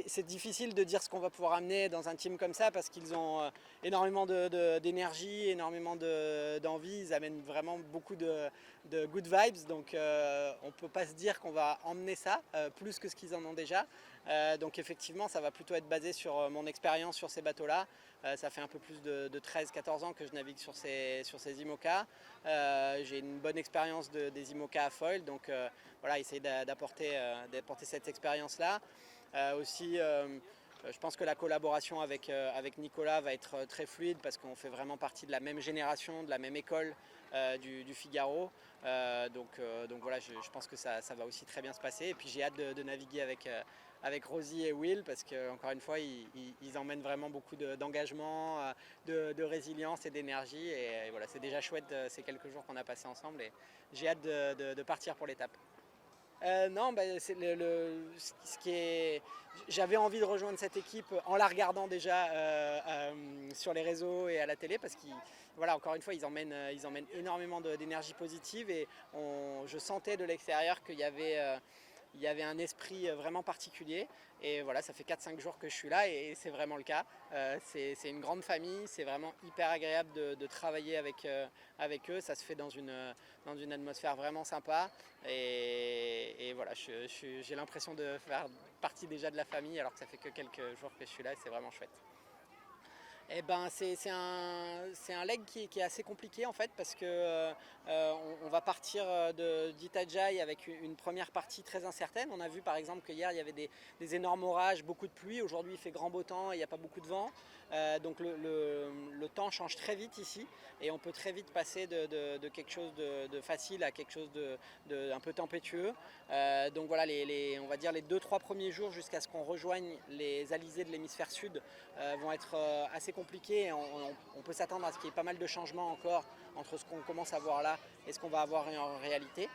c'est difficile de dire ce qu'on va pouvoir amener dans un team comme ça parce qu'ils ont énormément d'énergie, énormément d'envie. Ils amènent vraiment beaucoup de good vibes. Donc on ne peut pas se dire qu'on va emmener ça plus que ce qu'ils en ont déjà. Donc effectivement, ça va plutôt être basé sur mon expérience sur ces bateaux-là. Ça fait un peu plus de 13-14 ans que je navigue sur ces IMOCA. J'ai une bonne expérience des IMOCA à foil. Donc voilà, essayer d'apporter cette expérience-là. Aussi, je pense que la collaboration avec Nicolas va être très fluide parce qu'on fait vraiment partie de la même génération, de la même école du Figaro. Donc voilà, je pense que ça va aussi très bien se passer. Et puis j'ai hâte de naviguer avec Rosie et Will parce qu'encore une fois, ils emmènent vraiment beaucoup d'engagement, de résilience et d'énergie. Et voilà, c'est déjà chouette ces quelques jours qu'on a passés ensemble et j'ai hâte de partir pour l'étape. Non, c'est ce qui est. J'avais envie de rejoindre cette équipe en la regardant déjà sur les réseaux et à la télé parce qu'ils, voilà, encore une fois, ils emmènent énormément d'énergie positive et je sentais de l'extérieur il y avait un esprit vraiment particulier. Et voilà, ça fait 4-5 jours que je suis là et c'est vraiment le cas. C'est une grande famille, c'est vraiment hyper agréable de travailler avec eux. Ça se fait dans une atmosphère vraiment sympa. Et voilà, j'ai l'impression de faire partie déjà de la famille alors que ça fait que quelques jours que je suis là et c'est vraiment chouette. Eh ben, c'est un leg qui est assez compliqué en fait parce que on va partir d'Itajai avec une première partie très incertaine. On a vu par exemple qu'hier il y avait des énormes orages, beaucoup de pluie. Aujourd'hui il fait grand beau temps et il n'y a pas beaucoup de vent. Donc le temps change très vite ici et on peut très vite passer de quelque chose de facile à quelque chose de un peu tempétueux. Donc voilà, on va dire les 2-3 premiers jours jusqu'à ce qu'on rejoigne les alizés de l'hémisphère sud vont être assez compliqués. On peut s'attendre à ce qu'il y ait pas mal de changements encore entre ce qu'on commence à voir là et ce qu'on va avoir en réalité.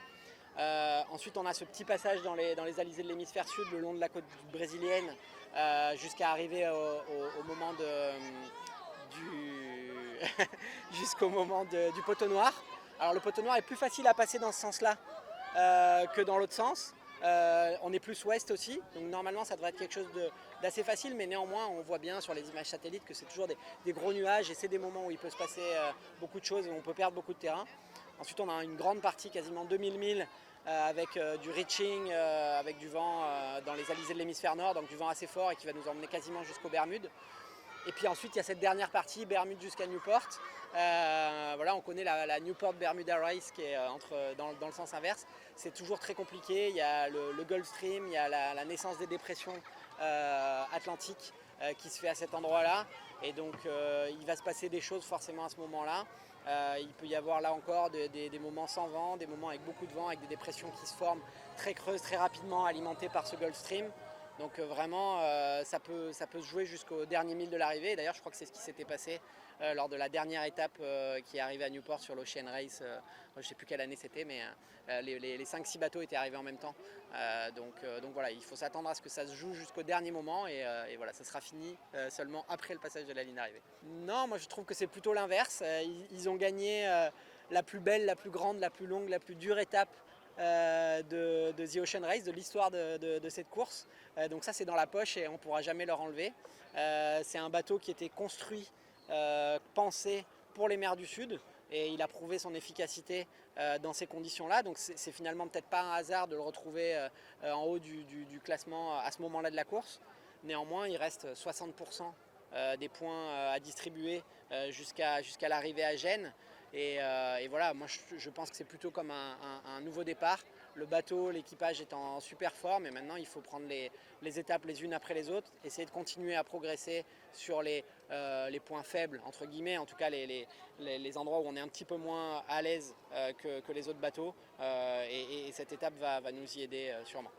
Ensuite, on a ce petit passage dans les alizés de l'hémisphère sud, le long de la côte brésilienne, jusqu'à arriver au moment jusqu'au moment du poteau noir. Alors le poteau noir est plus facile à passer dans ce sens-là que dans l'autre sens. On est plus ouest aussi, donc normalement ça devrait être quelque chose d'assez facile, mais néanmoins on voit bien sur les images satellites que c'est toujours des gros nuages et c'est des moments où il peut se passer beaucoup de choses et on peut perdre beaucoup de terrain. Ensuite on a une grande partie, quasiment 2000 milles, avec du reaching, avec du vent dans les alizés de l'hémisphère nord, donc du vent assez fort et qui va nous emmener quasiment jusqu'aux Bermudes. Et puis ensuite, il y a cette dernière partie, Bermude jusqu'à Newport. Voilà, on connaît la Newport-Bermuda Race qui est dans le sens inverse. C'est toujours très compliqué. Il y a le Gulf Stream, il y a la naissance des dépressions atlantiques qui se fait à cet endroit-là. Et donc, il va se passer des choses forcément à ce moment-là. Il peut y avoir là encore des moments sans vent, des moments avec beaucoup de vent, avec des dépressions qui se forment très creuses, très rapidement, alimentées par ce Gulf Stream. Donc vraiment, ça peut se jouer jusqu'au dernier mille de l'arrivée. D'ailleurs, je crois que c'est ce qui s'était passé lors de la dernière étape qui est arrivée à Newport sur l'Ocean Race. Je ne sais plus quelle année c'était, mais les 5-6 bateaux étaient arrivés en même temps. Donc voilà, il faut s'attendre à ce que ça se joue jusqu'au dernier moment et voilà, ça sera fini seulement après le passage de la ligne d'arrivée. Non, moi je trouve que c'est plutôt l'inverse. Ils ont gagné la plus belle, la plus grande, la plus longue, la plus dure étape de The Ocean Race, de l'histoire de cette course. Donc ça c'est dans la poche et on ne pourra jamais leur enlever. C'est un bateau qui était construit, pensé pour les mers du Sud et il a prouvé son efficacité dans ces conditions-là. Donc c'est finalement peut-être pas un hasard de le retrouver en haut du classement à ce moment-là de la course. Néanmoins, il reste 60% des points à distribuer jusqu'à l'arrivée à Gênes. Et voilà, moi je pense que c'est plutôt comme un nouveau départ. Le bateau, l'équipage est en super forme et maintenant il faut prendre les étapes les unes après les autres, essayer de continuer à progresser sur les points faibles, entre guillemets, en tout cas les endroits où on est un petit peu moins à l'aise que les autres bateaux. Et cette étape va nous y aider sûrement.